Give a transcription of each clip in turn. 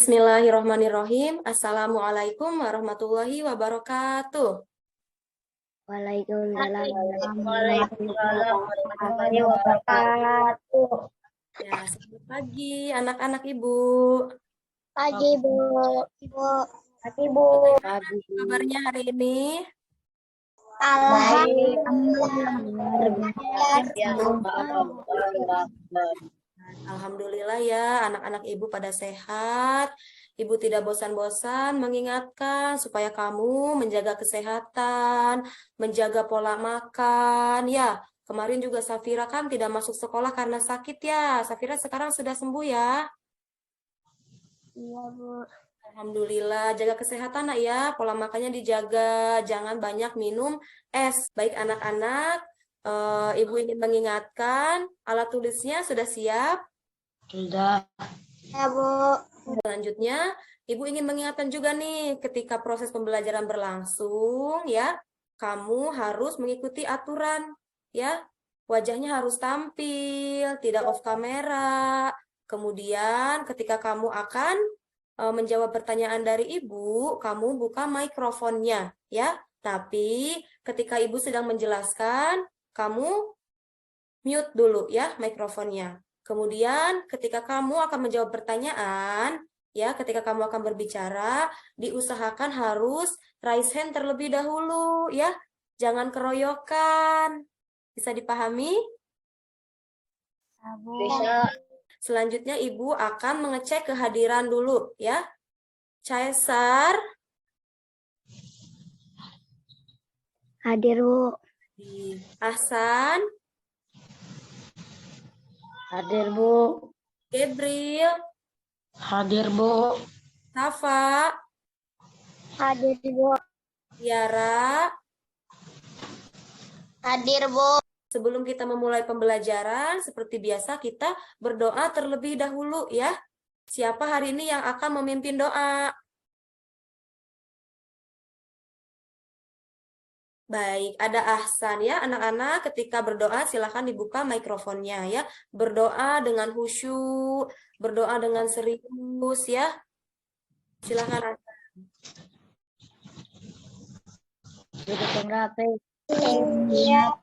Bismillahirrahmanirrahim. Assalamualaikum warahmatullahi wabarakatuh. Waalaikumsalam warahmatullahi wabarakatuh. Ya, selamat pagi anak-anak Ibu. Pagi, Bu. Pagi, Bu. Kabarnya hari ini? Alhamdulillah ya, anak-anak Ibu pada sehat. Ibu tidak bosan-bosan mengingatkan supaya kamu menjaga kesehatan, menjaga pola makan. Ya, kemarin juga Safira kan tidak masuk sekolah karena sakit ya. Safira sekarang sudah sembuh ya? Iya, Bu. Alhamdulillah, jaga kesehatan nak ya, pola makannya dijaga, jangan banyak minum es. Baik anak-anak, Ibu ingin mengingatkan, alat tulisnya sudah siap? Sudah. Ya, Bu. Selanjutnya, Ibu ingin mengingatkan juga nih, ketika proses pembelajaran berlangsung ya, kamu harus mengikuti aturan ya, wajahnya harus tampil, tidak off kamera. Kemudian ketika kamu akan menjawab pertanyaan dari Ibu, kamu buka mikrofonnya ya. Tapi ketika Ibu sedang menjelaskan, kamu mute dulu ya mikrofonnya. Kemudian ketika kamu akan menjawab pertanyaan, ya ketika kamu akan berbicara, diusahakan harus raise hand terlebih dahulu ya. Jangan keroyokan. Bisa dipahami? Bisa. Selanjutnya Ibu akan mengecek kehadiran dulu ya. Caesar Hadir, Bu. Hasan, Hadir, Bu. Gabriel, Hadir, Bu. Safa, Hadir, Bu. Tiara. Hadir, Bu. Sebelum kita memulai pembelajaran, seperti biasa kita berdoa terlebih dahulu ya. Siapa hari ini yang akan memimpin doa? Baik, ada Ahsan ya. Anak-anak ketika berdoa silahkan dibuka mikrofonnya ya. Berdoa dengan khusyuk, berdoa dengan serius ya. Silahkan Ahsan. Duduk yang rapi. Iya.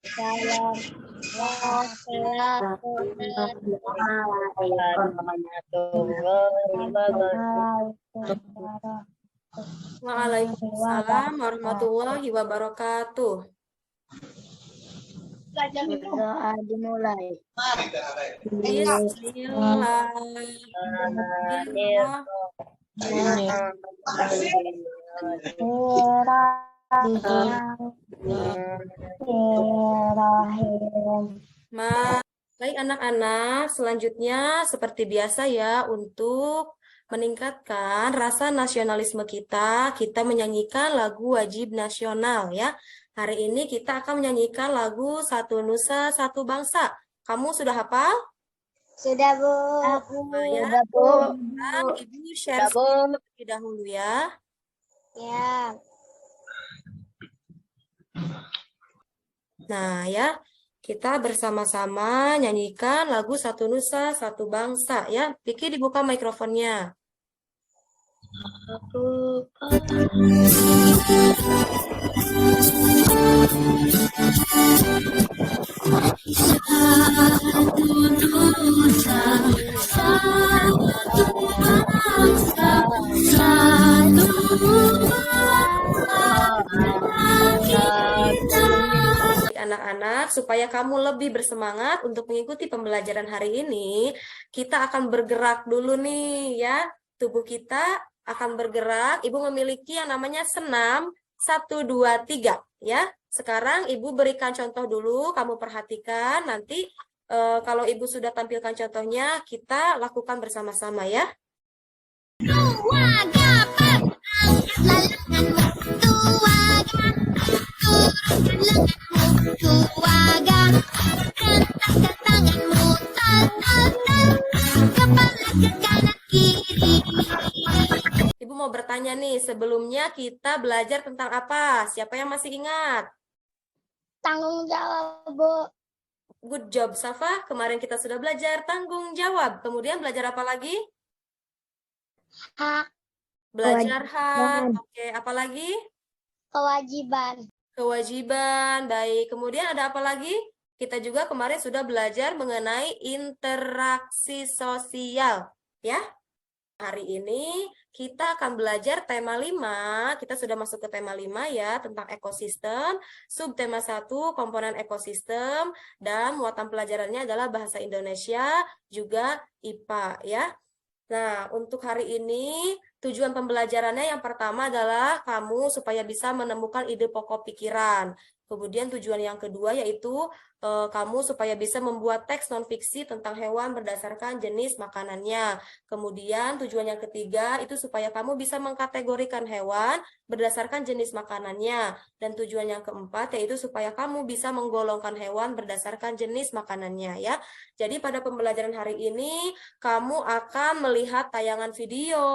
Salam. Waalaikumsalam warahmatullahi wabarakatuh. Doa dimulai. Baik anak-anak, selanjutnya seperti biasa ya, untuk meningkatkan rasa nasionalisme kita, kita menyanyikan lagu wajib nasional ya. Hari ini kita akan menyanyikan lagu Satu Nusa Satu Bangsa. Kamu sudah hafal? Sudah, Bu. Sudah, Bu. Ibu share terlebih dahulu ya. Ya. Nah ya, kita bersama-sama nyanyikan lagu Satu Nusa Satu Bangsa ya. Vicky dibuka mikrofonnya. Anak-anak, supaya kamu lebih bersemangat untuk mengikuti pembelajaran hari ini, kita akan bergerak dulu nih ya. Tubuh kita akan bergerak. Ibu memiliki yang namanya senam 1, 2, 3 ya. Sekarang Ibu berikan contoh dulu, kamu perhatikan. Nanti kalau Ibu sudah tampilkan contohnya, kita lakukan bersama-sama ya. Ibu mau bertanya nih, sebelumnya kita belajar tentang apa? Siapa yang masih ingat? Tanggung jawab, Bu. Good job, Safa. Kemarin kita sudah belajar tanggung jawab. Kemudian belajar apa lagi? Hak. Belajar hak. Kewajiban. Oke, apa lagi? Kewajiban. Kewajiban. Baik. Kemudian ada apa lagi? Kita juga kemarin sudah belajar mengenai interaksi sosial. Ya. Hari ini kita akan belajar tema 5. Kita sudah masuk ke tema 5 ya, tentang ekosistem. Subtema 1, komponen ekosistem. Dan muatan pelajarannya adalah bahasa Indonesia, juga IPA ya. Nah, untuk hari ini tujuan pembelajarannya yang pertama adalah kamu supaya bisa menemukan ide pokok pikiran. Kemudian tujuan yang kedua yaitu kamu supaya bisa membuat teks non-fiksi tentang hewan berdasarkan jenis makanannya. Kemudian tujuan yang ketiga itu supaya kamu bisa mengkategorikan hewan berdasarkan jenis makanannya. Dan tujuan yang keempat yaitu supaya kamu bisa menggolongkan hewan berdasarkan jenis makanannya ya. Jadi pada pembelajaran hari ini kamu akan melihat tayangan video,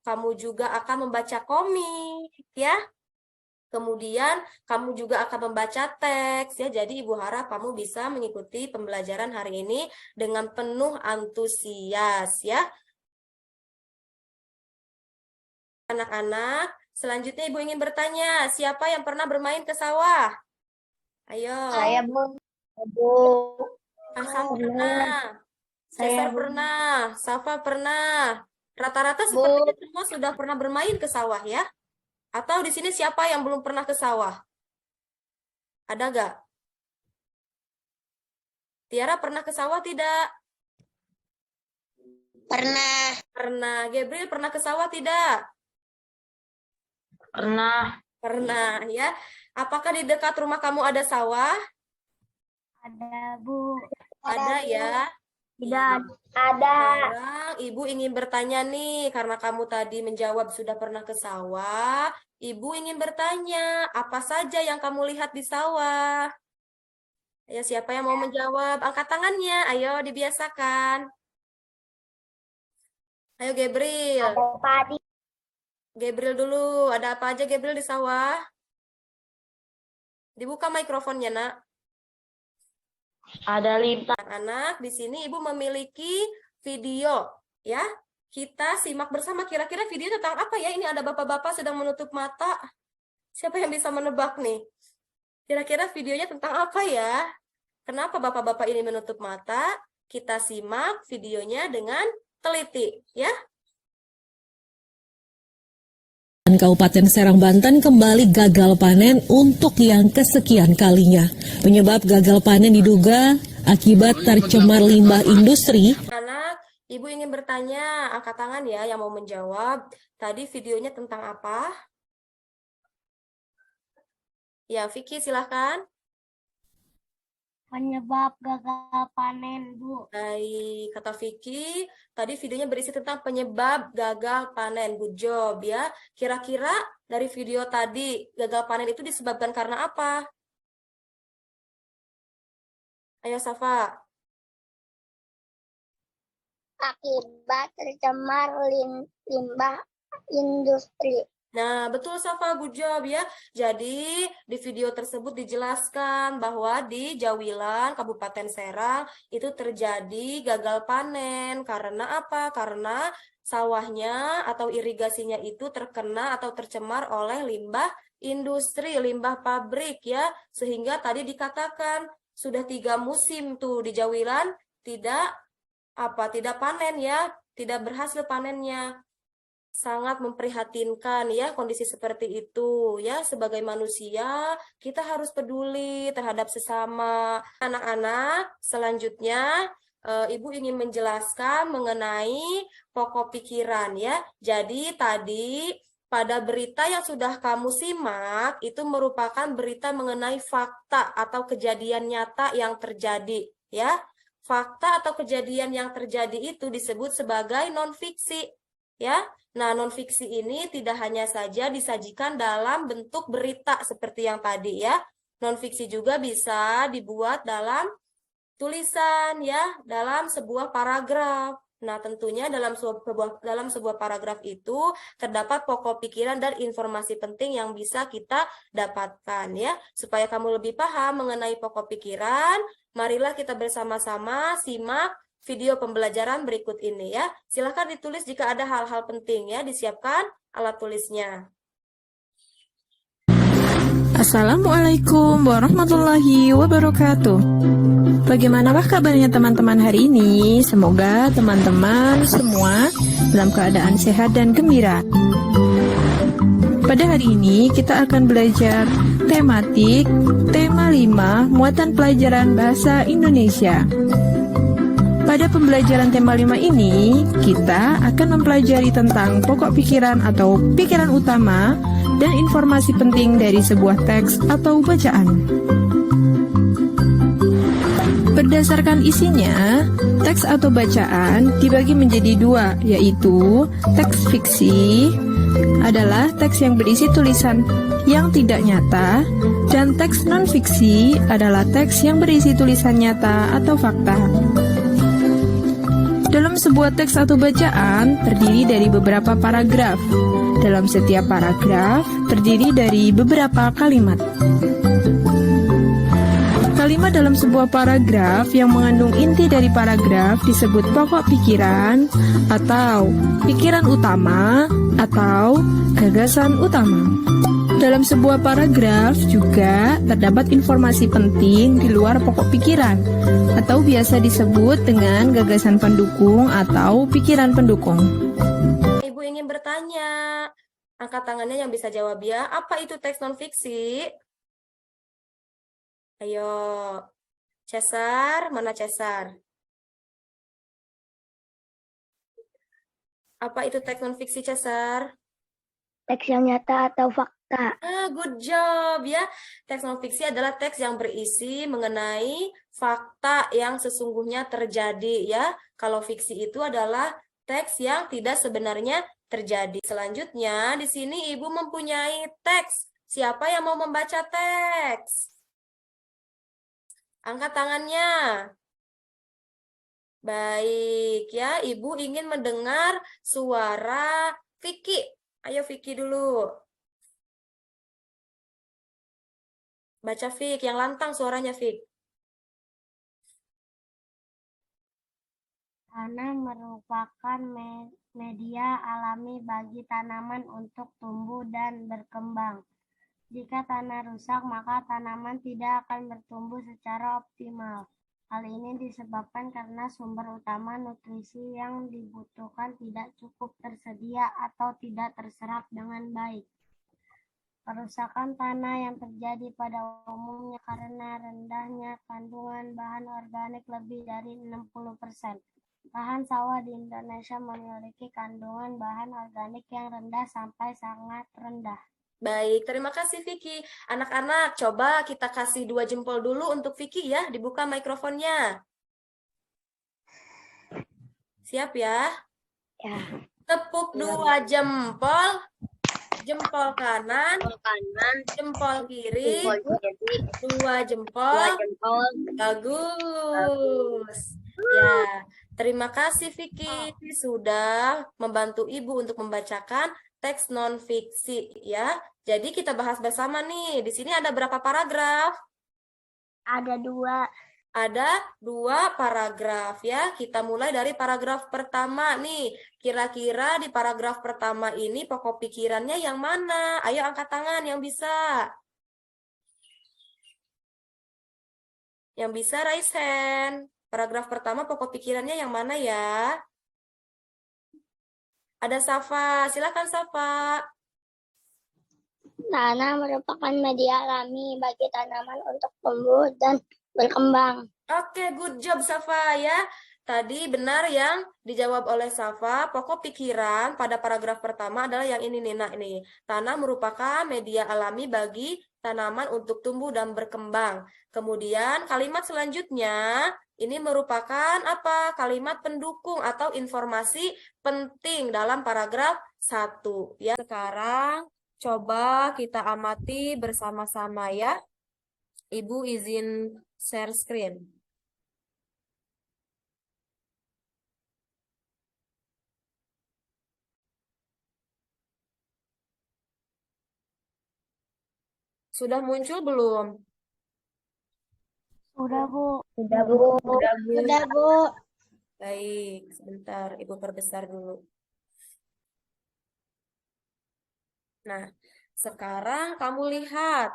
kamu juga akan membaca komik ya. Kemudian kamu juga akan membaca teks ya. Jadi Ibu harap kamu bisa mengikuti pembelajaran hari ini dengan penuh antusias ya. Anak-anak, selanjutnya Ibu ingin bertanya, siapa yang pernah bermain ke sawah? Ayo. Saya, Bu. Bu. Hasan pernah. Cesar Bu. pernah. Safa pernah. Rata-rata Bu. sepertinya semua sudah pernah bermain ke sawah ya. Atau di sini siapa yang belum pernah ke sawah? Ada gak? Tiara pernah ke sawah tidak? Pernah. Pernah. Gabriel pernah ke sawah tidak? Pernah. Pernah ya. Apakah di dekat rumah kamu ada sawah? Ada, Bu. Ada ya. Tidak ada. Sekarang Ibu ingin bertanya nih, karena kamu tadi menjawab sudah pernah ke sawah, Ibu ingin bertanya, apa saja yang kamu lihat di sawah? Ayo, siapa yang mau menjawab? Angkat tangannya, ayo dibiasakan. Ayo Gabriel. Ada padi. Gabriel dulu, ada apa aja Gabriel di sawah? Dibuka mikrofonnya, Nak. Ada lintah. Anak-anak, di sini Ibu memiliki video, ya. Kita simak bersama kira-kira video tentang apa ya? Ini ada bapak-bapak sedang menutup mata. Siapa yang bisa menebak nih? Kira-kira videonya tentang apa ya? Kenapa bapak-bapak ini menutup mata? Kita simak videonya dengan teliti, ya. Kabupaten Serang, Banten kembali gagal panen untuk yang kesekian kalinya. Penyebab gagal panen diduga akibat tercemar limbah industri. Anak, Ibu ingin bertanya, angkat tangan ya yang mau menjawab. Tadi videonya tentang apa? Ya, Vicky silahkan. Penyebab gagal panen, Bu. Baik, kata Vicky, tadi videonya berisi tentang penyebab gagal panen. Good job ya. Kira-kira dari video tadi, gagal panen itu disebabkan karena apa? Ayo, Safa. Akibat tercemar limbah industri. Nah, betul Safa, good job ya. Jadi, di video tersebut dijelaskan bahwa di Jawilan, Kabupaten Serang, itu terjadi gagal panen. Karena apa? Karena sawahnya atau irigasinya itu terkena atau tercemar oleh limbah industri, limbah pabrik ya. Sehingga tadi dikatakan, sudah 3 musim tuh di Jawilan, tidak panen ya, tidak berhasil panennya. Sangat memprihatinkan ya kondisi seperti itu ya. Sebagai manusia kita harus peduli terhadap sesama. Anak-anak, selanjutnya Ibu ingin menjelaskan mengenai pokok pikiran ya. Jadi tadi pada berita yang sudah kamu simak itu merupakan berita mengenai fakta atau kejadian nyata yang terjadi ya. Fakta atau kejadian yang terjadi itu disebut sebagai non-fiksi ya. Nah, non-fiksi ini tidak hanya saja disajikan dalam bentuk berita seperti yang tadi ya. Non-fiksi juga bisa dibuat dalam tulisan ya, dalam sebuah paragraf. Nah, tentunya dalam sebuah paragraf itu terdapat pokok pikiran dan informasi penting yang bisa kita dapatkan ya. Supaya kamu lebih paham mengenai pokok pikiran, marilah kita bersama-sama simak video pembelajaran berikut ini ya. Silahkan ditulis jika ada hal-hal penting ya, disiapkan alat tulisnya. Assalamualaikum warahmatullahi wabarakatuh. Bagaimanakah kabarnya teman-teman hari ini? Semoga teman-teman semua dalam keadaan sehat dan gembira. Pada hari ini kita akan belajar tematik tema 5 muatan pelajaran bahasa Indonesia. Pada pembelajaran tema 5 ini, kita akan mempelajari tentang pokok pikiran atau pikiran utama dan informasi penting dari sebuah teks atau bacaan. Berdasarkan isinya, teks atau bacaan dibagi menjadi dua, yaitu teks fiksi adalah teks yang berisi tulisan yang tidak nyata, dan teks non-fiksi adalah teks yang berisi tulisan nyata atau fakta. Dalam sebuah teks atau bacaan terdiri dari beberapa paragraf. Dalam setiap paragraf terdiri dari beberapa kalimat. Kalimat dalam sebuah paragraf yang mengandung inti dari paragraf disebut pokok pikiran atau pikiran utama atau gagasan utama. Dalam sebuah paragraf juga terdapat informasi penting di luar pokok pikiran atau biasa disebut dengan gagasan pendukung atau pikiran pendukung. Ibu ingin bertanya, angkat tangannya yang bisa jawab ya. Apa itu teks non-fiksi? Ayo, Cesar, mana Cesar? Apa itu teks non-fiksi, Cesar? Teks yang nyata atau fakta. Good job ya. Teks non-fiksi adalah teks yang berisi mengenai fakta yang sesungguhnya terjadi ya. Kalau fiksi itu adalah teks yang tidak sebenarnya terjadi. Selanjutnya, di sini Ibu mempunyai teks. Siapa yang mau membaca teks? Angkat tangannya. Baik ya, Ibu ingin mendengar suara Vicky. Ayo Vicky dulu. Baca Vicky, yang lantang suaranya Vicky. Tanah merupakan media alami bagi tanaman untuk tumbuh dan berkembang. Jika tanah rusak, maka tanaman tidak akan bertumbuh secara optimal. Hal ini disebabkan karena sumber utama nutrisi yang dibutuhkan tidak cukup tersedia atau tidak terserap dengan baik. Kerusakan tanah yang terjadi pada umumnya karena rendahnya kandungan bahan organik lebih dari 60%. Lahan sawah di Indonesia memiliki kandungan bahan organik yang rendah sampai sangat rendah. Baik, terima kasih Vicky. Anak-anak, coba kita kasih 2 jempol dulu untuk Vicky ya. Dibuka mikrofonnya. Siap ya? Ya. Tepuk 2 jempol. Jempol kanan, jempol kiri, 2 jempol. Bagus. Ya, terima kasih Vicky sudah membantu Ibu untuk membacakan teks non-fiksi ya. Jadi kita bahas bersama nih. Di sini ada berapa paragraf? Ada 2. Ada 2 paragraf ya. Kita mulai dari paragraf pertama nih. Kira-kira di paragraf pertama ini pokok pikirannya yang mana? Ayo angkat tangan yang bisa. Yang bisa raise hand. Paragraf pertama pokok pikirannya yang mana ya? Ada Safa. Silakan Safa. Tanah merupakan media alami bagi tanaman untuk tumbuh dan berkembang. Oke, good job Safa ya. Tadi benar yang dijawab oleh Safa. Pokok pikiran pada paragraf pertama adalah yang ini nih. Nah, ini. Tanah merupakan media alami bagi tanaman untuk tumbuh dan berkembang. Kemudian kalimat selanjutnya ini merupakan apa? Kalimat pendukung atau informasi penting dalam paragraf 1 ya. Sekarang coba kita amati bersama-sama ya. Ibu izin share screen. Sudah muncul belum? Udah, Bu. Udah, Bu. Udah, Bu. Baik, sebentar, Ibu perbesar dulu. Nah, sekarang kamu lihat.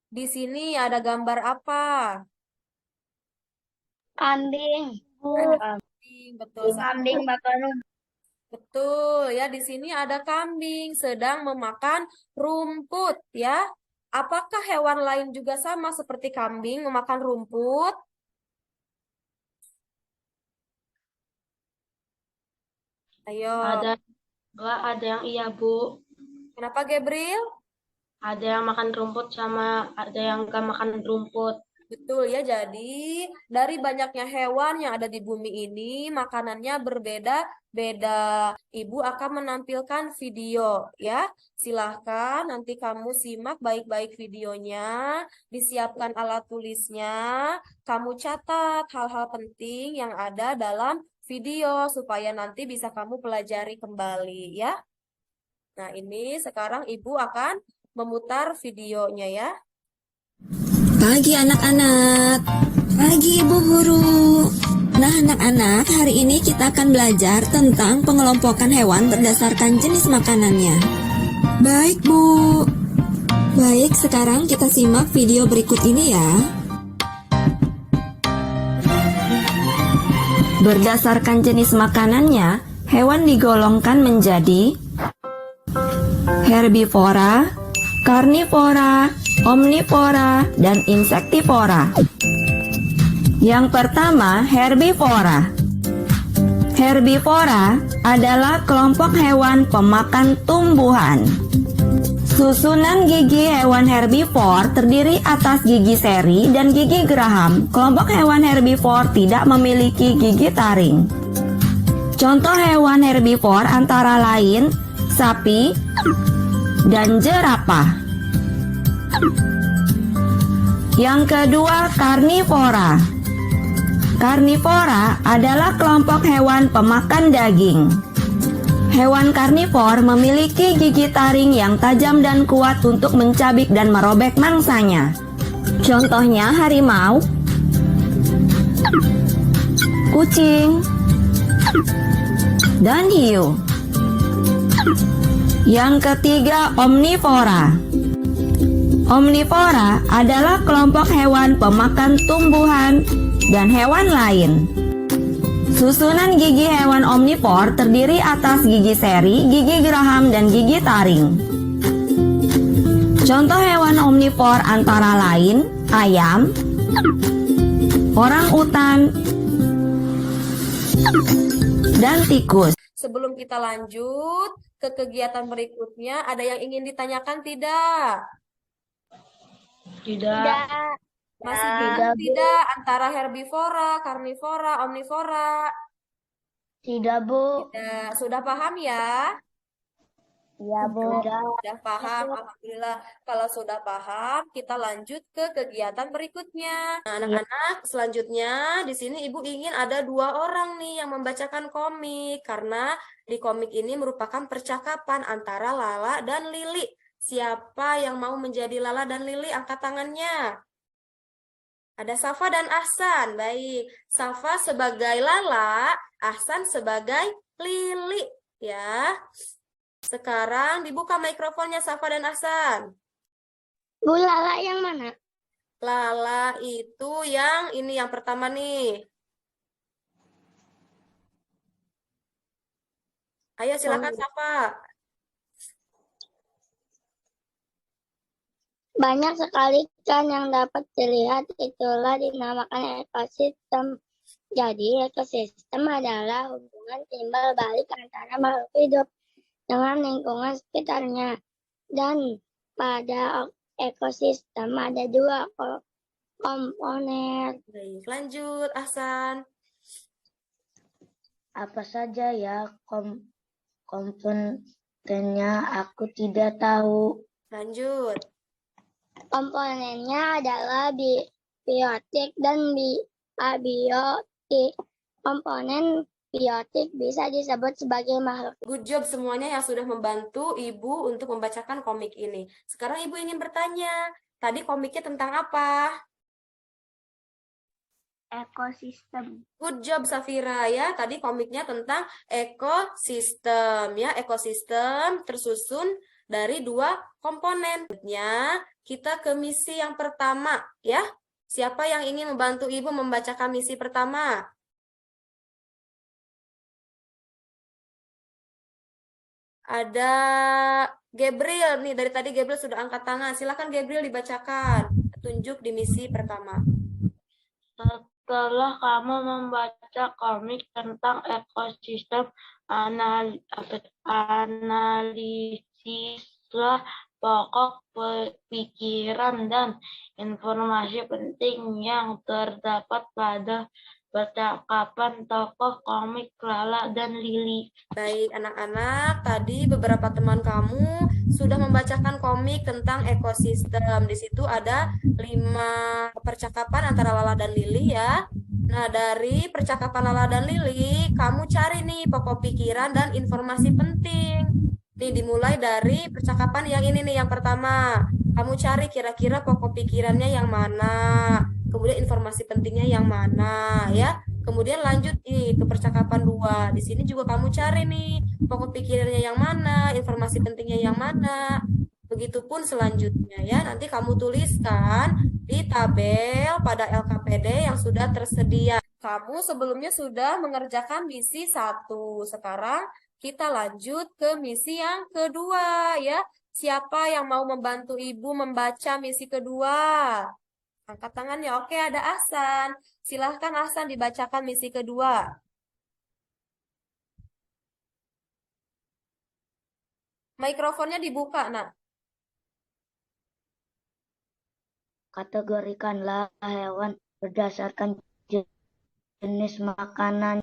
Di sini ada gambar apa? Kambing. Kambing, betul Kambing sekali. makan. Betul ya, di sini ada kambing sedang memakan rumput ya. Apakah hewan lain juga sama seperti kambing memakan rumput? Ayo, Enggak, ada yang iya, Bu. kenapa Gabriel? Ada yang makan rumput sama ada yang enggak makan rumput. Betul ya, jadi dari banyaknya hewan yang ada di bumi ini, makanannya berbeda-beda. Ibu akan menampilkan video ya. Silahkan nanti kamu simak baik-baik videonya, disiapkan alat tulisnya, kamu catat hal-hal penting yang ada dalam video supaya nanti bisa kamu pelajari kembali ya. Nah, ini sekarang Ibu akan memutar videonya ya. Pagi anak-anak, pagi ibu guru. Nah anak-anak, hari ini kita akan belajar tentang pengelompokan hewan berdasarkan jenis makanannya. Baik bu. Baik, sekarang kita simak video berikut ini ya. Berdasarkan jenis makanannya, hewan digolongkan menjadi herbivora, karnivora, omnivora, dan insektivora. Yang pertama, herbivora. Herbivora adalah kelompok hewan pemakan tumbuhan. Susunan gigi hewan herbivor terdiri atas gigi seri dan gigi geraham. Kelompok hewan herbivor tidak memiliki gigi taring. Contoh hewan herbivor antara lain sapi dan jerapah. Yang kedua, karnivora. Karnivora adalah kelompok hewan pemakan daging. Hewan karnivor memiliki gigi taring yang tajam dan kuat untuk mencabik dan merobek mangsanya. Contohnya harimau, kucing, dan hiu. Yang ketiga, omnivora. Omnivora adalah kelompok hewan pemakan tumbuhan dan hewan lain. Susunan gigi hewan omnivor terdiri atas gigi seri, gigi geraham, dan gigi taring. Contoh hewan omnivor antara lain ayam, orangutan, dan tikus. Sebelum kita lanjut ke kegiatan berikutnya, ada yang ingin ditanyakan tidak? Tidak. Masih bingung tidak antara herbivora, karnivora, omnivora? Tidak, Bu. Tidak. Sudah paham ya? Iya, Bu. Sudah paham, alhamdulillah. Kalau sudah paham, kita lanjut ke kegiatan berikutnya. Nah, anak-anak, selanjutnya di sini Ibu ingin ada 2 orang nih yang membacakan komik karena di komik ini merupakan percakapan antara Lala dan Lili. Siapa yang mau menjadi Lala dan Lili? Angkat tangannya. Ada Safa dan Ahsan. Baik, Safa sebagai Lala, Ahsan sebagai Lili, ya. Sekarang dibuka mikrofonnya Safa dan Ahsan. Bu, Lala yang mana? Lala itu yang ini yang pertama nih. Ayo silakan Safa. Banyak sekali ikan yang dapat dilihat, itulah dinamakan ekosistem. Jadi, ekosistem adalah hubungan timbal balik antara makhluk hidup dengan lingkungan sekitarnya. Dan pada ekosistem ada 2 komponen. Baik, lanjut Ahsan. Apa saja ya komponennya? Aku tidak tahu. Lanjut. Komponennya adalah biotik dan abiotik. Komponen biotik bisa disebut sebagai makhluk. Good job semuanya yang sudah membantu Ibu untuk membacakan komik ini. Sekarang Ibu ingin bertanya, tadi komiknya tentang apa? ekosistem. Good job Safira ya. Tadi komiknya tentang ekosistem ya. Ekosistem tersusun dari 2 komponen. Selanjutnya kita ke misi yang pertama ya. Siapa yang ingin membantu Ibu membacakan misi pertama? Ada Gabriel nih, dari tadi Gabriel sudah angkat tangan. Silakan Gabriel dibacakan. Tunjuk di misi pertama. Setelah kamu membaca komik tentang ekosistem, analisislah pokok pikiran dan informasi penting yang terdapat pada percakapan tokoh komik Lala dan Lili. Baik, anak-anak, tadi beberapa teman kamu sudah membacakan komik tentang ekosistem. Di situ ada 5 percakapan antara Lala dan Lili ya. Nah, dari percakapan Lala dan Lili, kamu cari nih pokok pikiran dan informasi penting. Nih, dimulai dari percakapan yang ini nih, yang pertama. Kamu cari kira-kira pokok pikirannya yang mana, kemudian informasi pentingnya yang mana ya. Kemudian lanjut nih ke percakapan 2. Di sini juga kamu cari nih pokok pikirannya yang mana, informasi pentingnya yang mana. Begitupun selanjutnya ya. Nanti kamu tuliskan di tabel pada LKPD yang sudah tersedia. Kamu sebelumnya sudah mengerjakan misi 1. Sekarang kita lanjut ke misi yang kedua ya. Siapa yang mau membantu Ibu membaca misi kedua? Angkat tangannya. Oke, ada Ahsan. Silahkan Ahsan dibacakan misi kedua. Mikrofonnya dibuka, nak. Kategorikanlah hewan berdasarkan jenis makanan.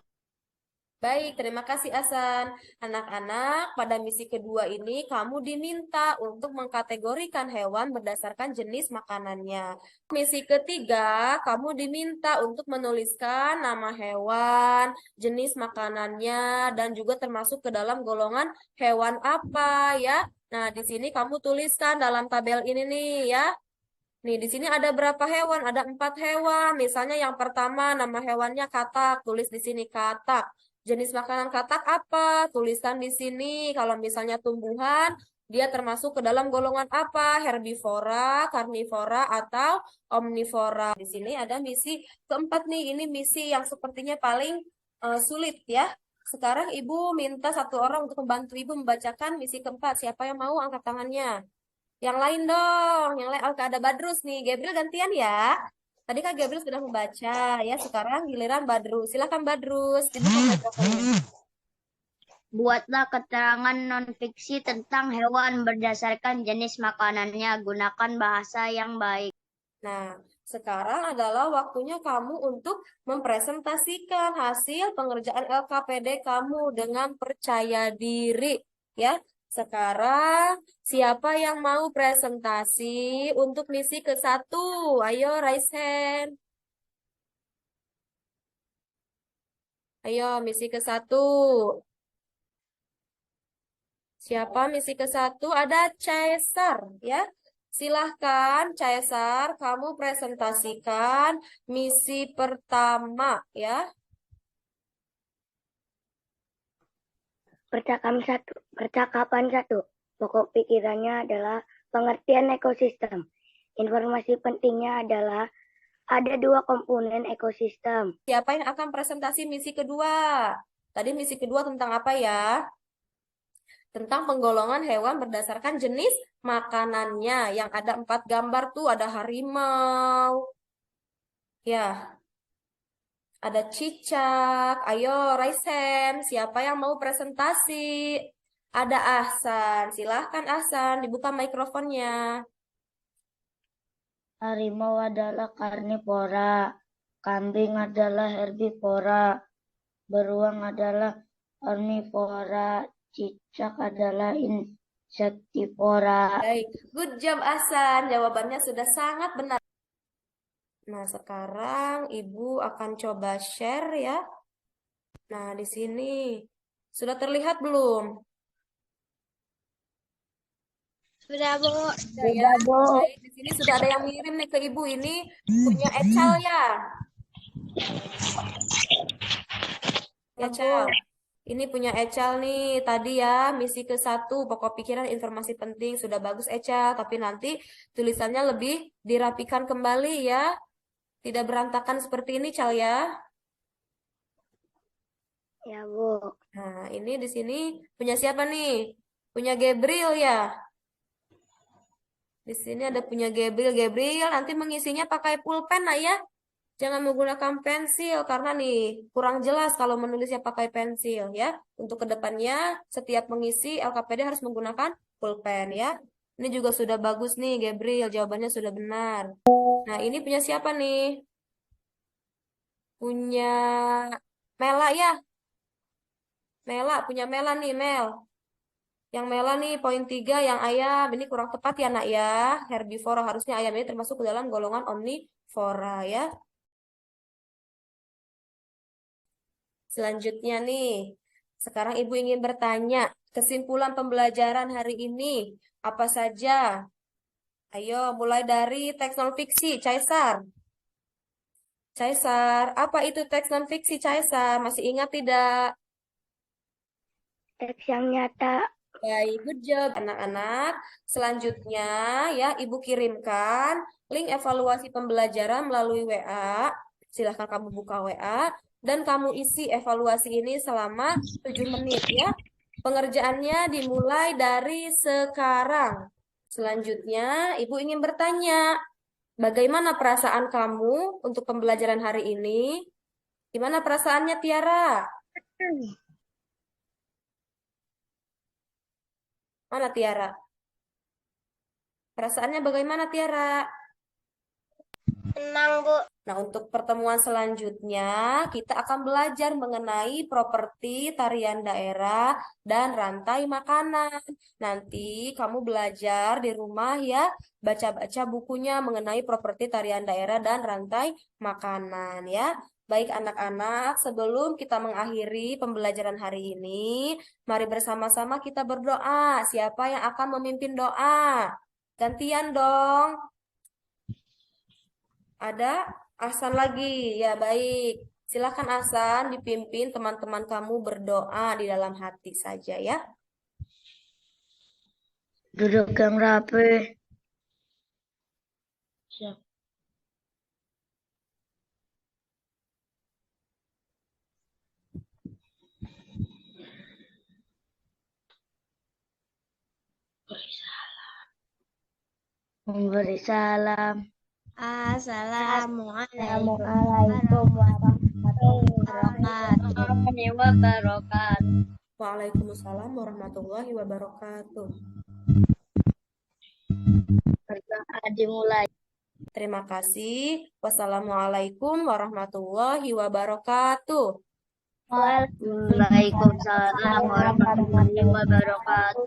Baik, terima kasih Ahsan. Anak-anak, pada misi kedua ini kamu diminta untuk mengkategorikan hewan berdasarkan jenis makanannya. Misi ketiga, kamu diminta untuk menuliskan nama hewan, jenis makanannya, dan juga termasuk ke dalam golongan hewan apa ya. Nah, di sini kamu tuliskan dalam tabel ini nih ya. Nih, di sini ada berapa hewan? Ada 4 hewan. Misalnya yang pertama nama hewannya katak, tulis di sini katak. Jenis makanan katak apa? Tuliskan di sini. Kalau misalnya tumbuhan, dia termasuk ke dalam golongan apa? Herbivora, karnivora, atau omnivora. Di sini ada misi keempat nih. Ini misi yang sepertinya paling sulit ya. Sekarang Ibu minta 1 orang untuk membantu Ibu membacakan misi keempat. Siapa yang mau angkat tangannya? Yang lain dong. Yang lain. Oke, ada Badrus nih. Gabriel gantian ya. Tadi Kak Gabriel sudah membaca ya, sekarang giliran Badrus. Silakan Badrus, dibuka mikrofonnya. Buatlah keterangan non-fiksi tentang hewan berdasarkan jenis makanannya. Gunakan bahasa yang baik. Nah, sekarang adalah waktunya kamu untuk mempresentasikan hasil pengerjaan LKPD kamu dengan percaya diri ya. Sekarang siapa yang mau presentasi untuk misi ke-1? Ayo raise hand. Ayo misi ke-1. Siapa misi ke-1? Ada Caesar ya. Silahkan Caesar, kamu presentasikan misi pertama ya. Percakapan 1. Pokok pikirannya adalah pengertian ekosistem. Informasi pentingnya adalah ada 2 komponen ekosistem. Siapa yang akan presentasi misi kedua? Tadi misi kedua tentang apa ya? Tentang penggolongan hewan berdasarkan jenis makanannya. Yang ada 4 gambar tuh, ada harimau. Ya. Ada cicak. Ayo raise hand. Siapa yang mau presentasi? Ada Ahsan. Silahkan Ahsan, dibuka mikrofonnya. Harimau adalah karnivora, kambing adalah herbivora, beruang adalah omnivora, cicak adalah insektivora. Baik, good job Ahsan. Jawabannya sudah sangat benar. Nah, sekarang Ibu akan coba share ya. Nah, di sini sudah terlihat belum? Sudah, Bu. Sudah, Bu. Baik, di sini sudah ada yang ngirim nih ke Ibu. Ini punya Echal ya. Echal. Ini punya Echal nih. Tadi ya, misi ke-1, pokok pikiran informasi penting. Sudah bagus Echal, tapi nanti tulisannya lebih dirapikan kembali ya. Tidak berantakan seperti ini, Cal ya. Ya, Bu. Nah, ini di sini punya siapa nih? Punya Gabriel ya. Di sini ada punya Gabriel. Gabriel nanti mengisinya pakai pulpen nah ya. Jangan menggunakan pensil karena nih kurang jelas kalau menulisnya pakai pensil ya. Untuk kedepannya setiap mengisi LKPD harus menggunakan pulpen ya. Ini juga sudah bagus nih Gabriel, jawabannya sudah benar. Nah, ini punya siapa nih? Punya Mela ya. Mela, punya Mela nih, Mel. Yang Mela nih, poin 3, yang ayam. Ini kurang tepat ya, nak ya. Herbivora, harusnya ayam ini termasuk ke dalam golongan omnivora ya. Selanjutnya nih, sekarang Ibu ingin bertanya, kesimpulan pembelajaran hari ini apa saja? Ayo, mulai dari teks non-fiksi, Caesar. Caesar, apa itu teks non-fiksi, Caesar? Masih ingat tidak? Teks yang nyata. Baik, good job anak-anak. Selanjutnya ya, Ibu kirimkan link evaluasi pembelajaran melalui WA. Silahkan kamu buka WA dan kamu isi evaluasi ini selama 7 menit ya. Pengerjaannya dimulai dari sekarang. Selanjutnya, Ibu ingin bertanya, bagaimana perasaan kamu untuk pembelajaran hari ini? Gimana perasaannya, Tiara? Mana Tiara? Perasaannya bagaimana Tiara? Tenang, Bu. Nah, untuk pertemuan selanjutnya, kita akan belajar mengenai properti tarian daerah dan rantai makanan. Nanti kamu belajar di rumah ya, baca-baca bukunya mengenai properti tarian daerah dan rantai makanan ya. Baik anak-anak, sebelum kita mengakhiri pembelajaran hari ini, mari bersama-sama kita berdoa. Siapa yang akan memimpin doa? Gantian dong. Ada Ahsan lagi. Ya, baik. Silakan Ahsan dipimpin teman-teman kamu berdoa di dalam hati saja ya. Duduk yang rapi. Siap. Memberi salam. Assalamualaikum warahmatullahi wabarakatuh. Waalaikumsalam warahmatullahi wabarakatuh. Berdoa dimulai. Terima kasih. Wassalamualaikum warahmatullahi wabarakatuh. Waalaikumsalam warahmatullahi wabarakatuh.